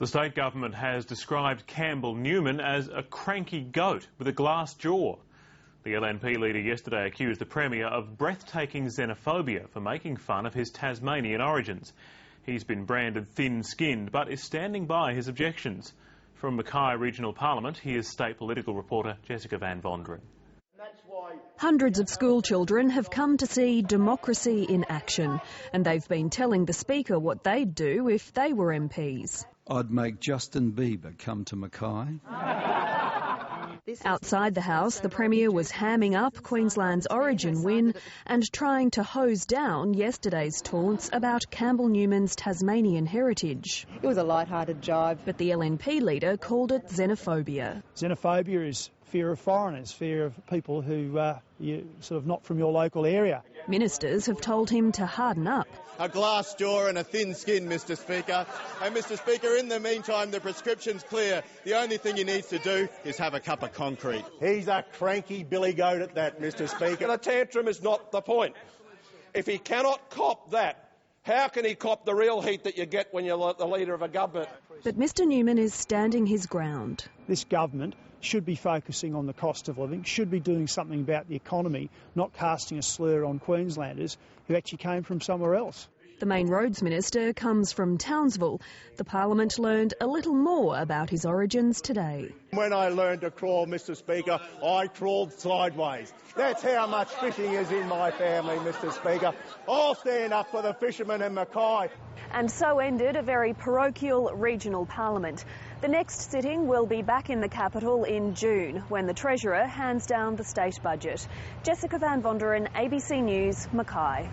The state government has described Campbell Newman as a cranky goat with a glass jaw. The LNP leader yesterday accused the Premier of breathtaking xenophobia for making fun of his Tasmanian origins. He's been branded thin-skinned but is standing by his objections. From Mackay Regional Parliament, here's state political reporter Jessica Van Vonderen. Hundreds of school children have come to see democracy in action, and they've been telling the Speaker what they'd do if they were MPs. I'd make Justin Bieber come to Mackay. Outside the House, the Premier was hamming up Queensland's Origin win and trying to hose down yesterday's taunts about Campbell Newman's Tasmanian heritage. It was a light-hearted jibe. But the LNP leader called it xenophobia. Xenophobia is fear of foreigners, fear of people who you're sort of not from your local area. Ministers have told him to harden up. A glass jaw and a thin skin, Mr Speaker. And Mr Speaker, in the meantime, the prescription's clear. The only thing he needs to do is have a cup of concrete. He's a cranky billy goat at that, Mr Speaker. And a tantrum is not the point. If he cannot cop that, how can he cop the real heat that you get when you're the leader of a government? But Mr Newman is standing his ground. This government should be focusing on the cost of living, should be doing something about the economy, not casting a slur on Queenslanders who actually came from somewhere else. The main roads minister comes from Townsville. The Parliament learned a little more about his origins today. When I learned to crawl, Mr Speaker, I crawled sideways. That's how much fishing is in my family, Mr Speaker. I'll stand up for the fishermen in Mackay. And so ended a very parochial regional parliament. The next sitting will be back in the capital in June, when the Treasurer hands down the state budget. Jessica Van Vonderen, ABC News, Mackay.